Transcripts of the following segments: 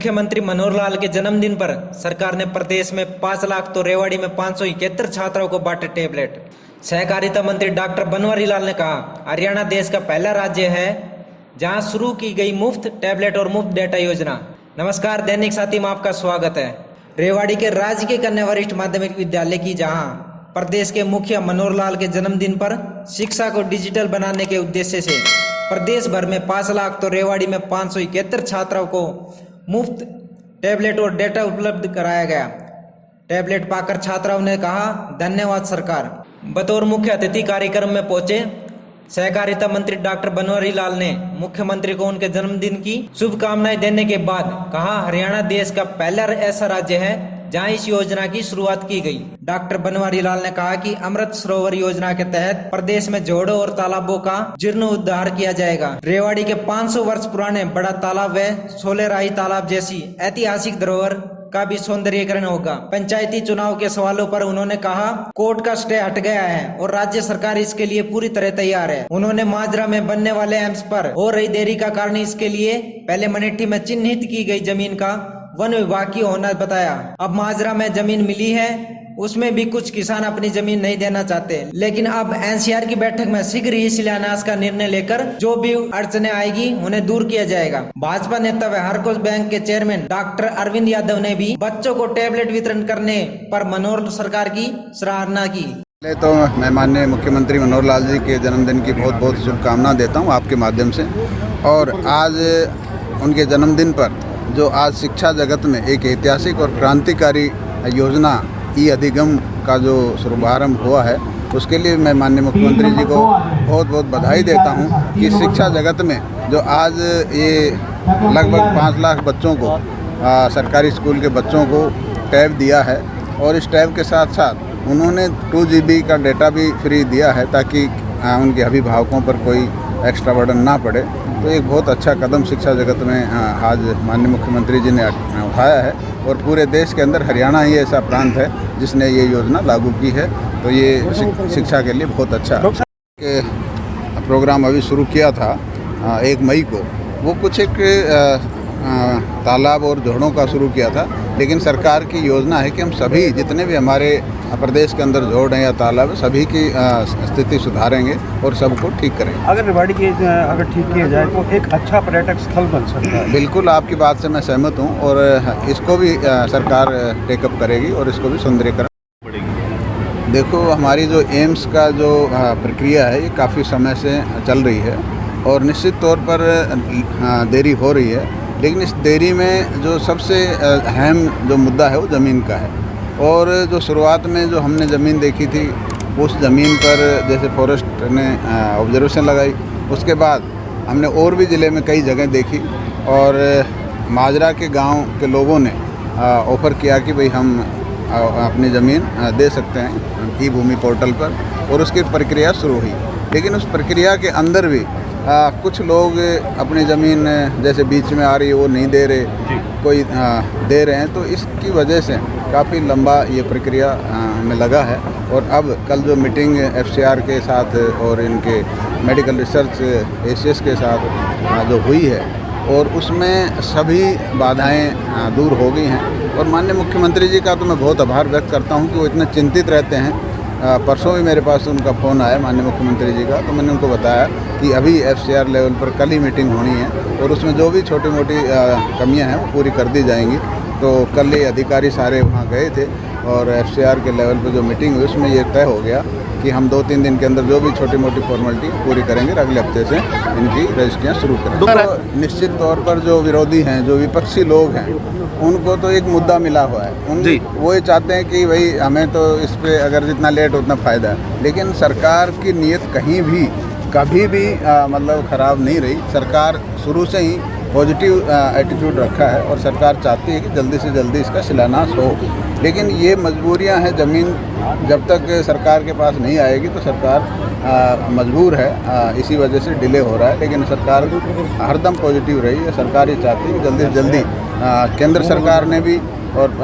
मुख्यमंत्री मनोहर लाल के जन्मदिन पर सरकार ने प्रदेश में 5 लाख तो रेवाड़ी में 571 छात्राओं को बांटे टैबलेट। सहकारिता मंत्री डॉक्टर बनवारी लाल ने कहा, हरियाणा देश का पहला राज्य है जहां शुरू की गई मुफ्त टैबलेट और मुफ्त डेटा योजना। नमस्कार, दैनिक साथी में आपका स्वागत है। रेवाड़ी के राजकीय कन्या वरिष्ठ माध्यमिक विद्यालय की जहां प्रदेश के मुखिया मनोहर लाल के जन्मदिन पर शिक्षा को डिजिटल बनाने के उद्देश्य से प्रदेश भर में 5 लाख तो रेवाड़ी में 571 छात्राओं को मुफ्त टैबलेट और डेटा उपलब्ध कराया गया। टैबलेट पाकर छात्राओं ने कहा, धन्यवाद सरकार। बतौर मुख्य अतिथि कार्यक्रम में पहुंचे सहकारिता मंत्री डॉक्टर बनवारी लाल ने मुख्यमंत्री को उनके जन्मदिन की शुभकामनाएं देने के बाद कहा, हरियाणा देश का पहला ऐसा राज्य है जहां इस योजना की शुरुआत की गई। डॉक्टर बनवारी लाल ने कहा कि अमृत सरोवर योजना के तहत प्रदेश में जोड़ों और तालाबों का जीर्णोद्धार किया जाएगा। रेवाड़ी के 500 वर्ष पुराने बड़ा तालाब व सोलेराही तालाब जैसी ऐतिहासिक धरोहर का भी सौंदर्यीकरण होगा। पंचायती चुनाव के सवालों पर उन्होंने कहा, कोर्ट का स्टे हट गया है और राज्य सरकार इसके लिए पूरी तरह तैयार है। उन्होंने माजरा में बनने वाले एम्स पर हो रही देरी का कारण इसके लिए पहले मनेठी में चिन्हित की गई जमीन का वन विभाग की होना बताया। अब माजरा में जमीन मिली है, उसमें भी कुछ किसान अपनी जमीन नहीं देना चाहते, लेकिन अब एनसीआर की बैठक में शीघ्र ही शिलान्यास का निर्णय लेकर जो भी अड़चने आएगी उन्हें दूर किया जाएगा। भाजपा नेता व हरकोस बैंक के चेयरमैन डॉक्टर अरविंद यादव ने भी बच्चों को टैबलेट वितरण करने पर मनोहर सरकार की सराहना की। पहले तो मैं माननीय मुख्यमंत्री मनोहर लाल जी के जन्मदिन की बहुत बहुत शुभकामना देता हूँ आपके माध्यम से। और आज उनके जन्मदिन पर जो आज शिक्षा जगत में एक ऐतिहासिक और क्रांतिकारी योजना ई अधिगम का जो शुभारंभ हुआ है, उसके लिए मैं माननीय मुख्यमंत्री जी को बहुत बहुत बधाई देता हूं कि शिक्षा जगत में जो आज ये लगभग 5 लाख बच्चों को सरकारी स्कूल के बच्चों को टैब दिया है और इस टैब के साथ साथ उन्होंने 2 GB का डेटा भी फ्री दिया है ताकि उनके अभिभावकों पर कोई एक्स्ट्रा बर्डन ना पड़े। तो एक बहुत अच्छा कदम शिक्षा जगत में आज माननीय मुख्यमंत्री जी ने उठाया है और पूरे देश के अंदर हरियाणा ही ऐसा प्रांत है जिसने ये योजना लागू की है। तो ये शिक्षा के लिए बहुत अच्छा के प्रोग्राम अभी शुरू किया था 1 मई को। वो कुछ एक तालाब और जोड़ों का शुरू किया था, लेकिन सरकार की योजना है कि हम सभी जितने भी हमारे प्रदेश के अंदर जोड़ हैं या तालाब, सभी की स्थिति सुधारेंगे और सबको ठीक करेंगे। अगर रेवाड़ी की अगर ठीक किया जाए तो एक अच्छा पर्यटक स्थल बन सकता है। बिल्कुल, आपकी बात से मैं सहमत हूँ और इसको भी सरकार टेकअप करेगी और इसको भी सुंदरीकरण बढ़ेगी। देखो, हमारी जो एम्स का जो प्रक्रिया है ये काफ़ी समय से चल रही है और निश्चित तौर पर देरी हो रही है, लेकिन इस देरी में जो सबसे अहम जो मुद्दा है वो ज़मीन का है। और जो शुरुआत में जो हमने ज़मीन देखी थी उस ज़मीन पर जैसे फॉरेस्ट ने ऑब्जर्वेशन लगाई, उसके बाद हमने और भी ज़िले में कई जगह देखी और माजरा के गांव के लोगों ने ऑफ़र किया कि भाई हम अपनी ज़मीन दे सकते हैं ई भूमि पोर्टल पर, और उसकी प्रक्रिया शुरू हुई। लेकिन उस प्रक्रिया के अंदर भी कुछ लोग अपनी ज़मीन जैसे बीच में आ रही है वो नहीं दे रहे, कोई दे रहे हैं, तो इसकी वजह से काफ़ी लंबा ये प्रक्रिया में लगा है। और अब कल जो मीटिंग FCR के साथ और इनके मेडिकल रिसर्च ACS के साथ जो हुई है और उसमें सभी बाधाएं दूर हो गई हैं। और माननीय मुख्यमंत्री जी का तो मैं बहुत आभार व्यक्त करता हूं कि वो इतने चिंतित रहते हैं। परसों भी मेरे पास उनका फ़ोन आया माननीय मुख्यमंत्री जी का, तो मैंने उनको बताया कि अभी FCR लेवल पर कल ही मीटिंग होनी है और उसमें जो भी छोटी मोटी कमियां हैं वो पूरी कर दी जाएंगी। तो कल ये अधिकारी सारे वहाँ गए थे और FCR के लेवल पर जो मीटिंग हुई उसमें ये तय हो गया कि हम 2-3 दिन के अंदर जो भी छोटी मोटी फॉर्मेलिटी पूरी करेंगे, अगले हफ्ते से इनकी रजिस्ट्रियाँ शुरू करेंगे। तो निश्चित तौर पर जो विरोधी हैं, जो विपक्षी लोग हैं, उनको तो एक मुद्दा मिला हुआ है। वो ये चाहते हैं कि भाई हमें तो इस पर अगर जितना लेट उतना फ़ायदा है, लेकिन सरकार की नीयत कहीं भी कभी भी मतलब ख़राब नहीं रही। सरकार शुरू से ही पॉजिटिव एटीट्यूड रखा है और सरकार चाहती है कि जल्दी से जल्दी इसका शिलान्यास हो। लेकिन ये मजबूरियां हैं, ज़मीन जब तक सरकार के पास नहीं आएगी तो सरकार मजबूर है, इसी वजह से डिले हो रहा है। लेकिन सरकार हरदम पॉजिटिव रही है। सरकार ये चाहती है कि जल्दी से जल्दी केंद्र सरकार ने भी और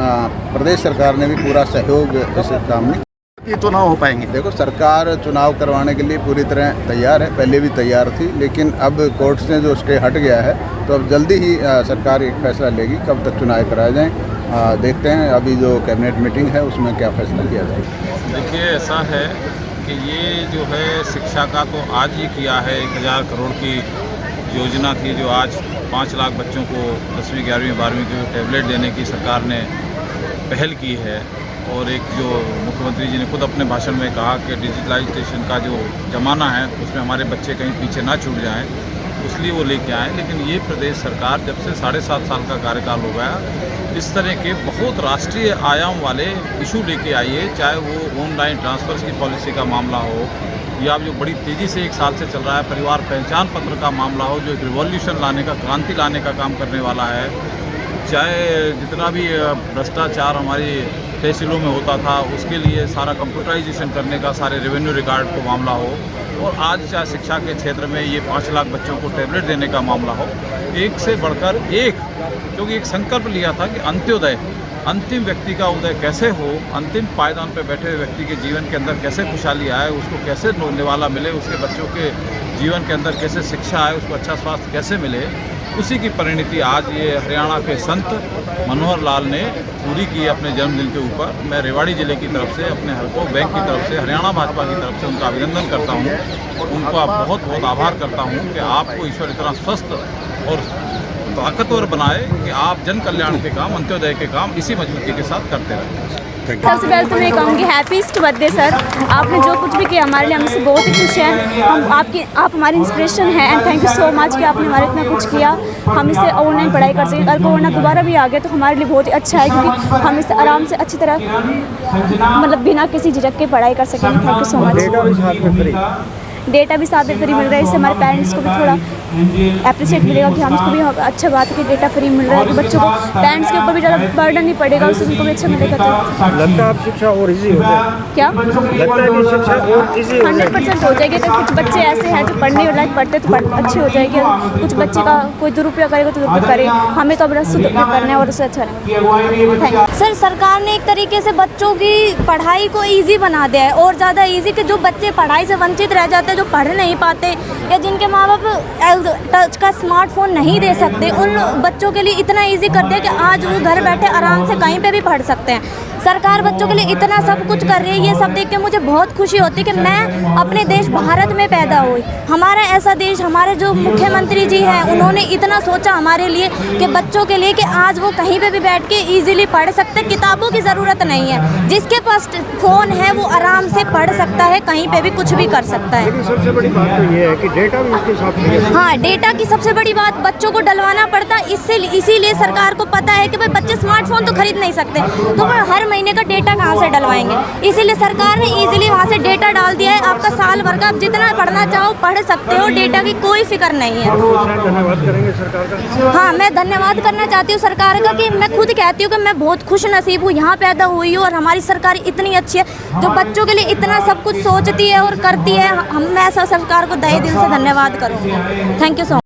प्रदेश सरकार ने भी पूरा सहयोग इस काम में ये तो ना हो पाएंगे। देखो, सरकार चुनाव करवाने के लिए पूरी तरह तैयार है, पहले भी तैयार थी, लेकिन अब कोर्ट से जो स्टे हट गया है तो अब जल्दी ही सरकार एक फैसला लेगी कब तक चुनाव कराए जाएँ। देखते हैं अभी जो कैबिनेट मीटिंग है उसमें क्या फैसला लिया जाए। देखिए, ऐसा है कि ये जो है शिक्षा का तो आज ही किया है, 1000 करोड़ की योजना थी जो आज 5 लाख बच्चों को 10वीं 11वीं 12वीं को टैबलेट देने की सरकार ने पहल की है। और एक जो मुख्यमंत्री जी ने खुद अपने भाषण में कहा कि डिजिटलाइजेशन का जो ज़माना है उसमें हमारे बच्चे कहीं पीछे ना छूट जाएं, इसलिए वो लेके आए। लेकिन ये प्रदेश सरकार जब से 7.5 साल का कार्यकाल हो गया, इस तरह के बहुत राष्ट्रीय आयाम वाले इशू लेके आई है, चाहे वो ऑनलाइन ट्रांसफ़र्स की पॉलिसी का मामला हो या जो बड़ी तेज़ी से 1 साल से चल रहा है परिवार पहचान पत्र का मामला हो, जो एक रिवॉल्यूशन लाने का, क्रांति लाने का काम करने वाला है, चाहे जितना भी भ्रष्टाचार हमारी तहसीलों में होता था उसके लिए सारा कंप्यूटराइजेशन करने का, सारे रेवेन्यू रिकॉर्ड को मामला हो, और आज चाहे शिक्षा के क्षेत्र में ये 5 लाख बच्चों को टैबलेट देने का मामला हो, एक से बढ़कर एक, क्योंकि एक संकल्प लिया था कि अंत्योदय, अंतिम व्यक्ति का उदय कैसे हो, अंतिम पायदान पर बैठे हुए व्यक्ति के जीवन के अंदर कैसे खुशहाली आए, उसको कैसे निवाला मिले, उसके बच्चों के जीवन के अंदर कैसे शिक्षा आए, उसको अच्छा स्वास्थ्य कैसे मिले, उसी की परिणति आज ये हरियाणा के संत मनोहर लाल ने पूरी की अपने जन्मदिन के ऊपर। मैं रेवाड़ी ज़िले की तरफ से, अपने हरको बैंक की तरफ से, हरियाणा भाजपा की तरफ से उनका अभिनंदन करता हूँ, उनका बहुत बहुत आभार करता हूँ कि आपको ईश्वर इतना स्वस्थ और ताकतवर बनाए कि आप जन कल्याण के काम, अंत्योदय के काम इसी मजबूती के साथ करते रहें। सबसे पहले तो मैं कहूँगी हैप्पीस्ट बर्थडे सर। आपने जो कुछ भी किया हमारे लिए, हम इससे बहुत ही खुश हैं। आप हमारी इंस्पिरेशन हैं and thank you so much कि आपने हमारे इतना कुछ किया। हम इससे ऑनलाइन पढ़ाई कर सकें। अगर कोरोना दोबारा भी आ गया तो हमारे लिए बहुत ही अच्छा है, क्योंकि हम इससे आराम से अच्छी तरह मतलब बिना किसी झिझक के पढ़ाई कर सकेंगे। Thank you so much. Data भी साथ में फ्री मिल रहा है, इससे हमारे पेरेंट्स को भी थोड़ा अप्रिशिएट मिलेगा कि हमको भी अच्छा बात है कि डेटा फ्री मिल रहा है, कि बच्चों को पेरेंट्स के ऊपर भी ज़्यादा बर्डन नहीं पड़ेगा, उससे उनको भी अच्छा मिलेगा। तो लगता है आप शिक्षा और इजी हो जाए क्या लगता है कि शिक्षा और इजी 100% हो जाएगी। अगर कुछ बच्चे ऐसे हैं जो पढ़ने लायक पढ़ते तो अच्छी हो जाएगी, कुछ बच्चे का कोई दुरुपयोग करेगा तो दुरुपयोग करे, हमें तो अब सदुपयोग करना है और उससे अच्छा रहेगा। सर, सरकार ने एक तरीके से बच्चों की पढ़ाई को इजी बना दिया है, और ज़्यादा इजी कि जो बच्चे पढ़ाई से वंचित रह जाते हैं, जो पढ़ नहीं पाते या जिनके माँ बाप टच का स्मार्टफोन नहीं दे सकते, उन बच्चों के लिए इतना इजी कर दिया कि आज वो घर बैठे आराम से कहीं पे भी पढ़ सकते हैं। सरकार बच्चों के लिए इतना सब कुछ कर रही है, ये सब देख के मुझे बहुत खुशी होती है कि मैं अपने देश भारत में पैदा हुई। हमारा ऐसा देश, हमारे जो मुख्यमंत्री जी हैं उन्होंने इतना सोचा हमारे लिए कि बच्चों के लिए कि आज वो कहीं पे भी बैठ के इजीली पढ़ सकते, किताबों की ज़रूरत नहीं है। जिसके पास फ़ोन है वो आराम से पढ़ सकता है, कहीं पे भी कुछ भी कर सकता है। लेकिन सबसे बड़ी बात तो ये है कि डेटा भी उसके साथ नहीं है। हाँ, डेटा की सबसे बड़ी बात बच्चों को डलवाना पड़ता है, इसीलिए सरकार को पता है कि भाई बच्चे स्मार्टफोन तो खरीद नहीं सकते, तो वो हर महीने का डेटा कहाँ से डलवाएंगे। इसीलिए सरकार ने इजीली वहाँ से डेटा डाल दिया है। आपका साल भर का आप जितना पढ़ना चाहो पढ़ सकते हो, डेटा की कोई फिक्र नहीं है। धन्यवाद करेंगे सरकार का। हाँ, मैं धन्यवाद करना चाहती हूँ सरकार का, कि मैं खुद कहती हूँ कि मैं बहुत खुश नसीब हूँ, यहाँ पैदा हुई हूँ और हमारी सरकार इतनी अच्छी है जो बच्चों के लिए इतना सब कुछ सोचती है और करती है। मैं ऐसा सरकार को तहे दिल से धन्यवाद करूँगी। Thank you so much.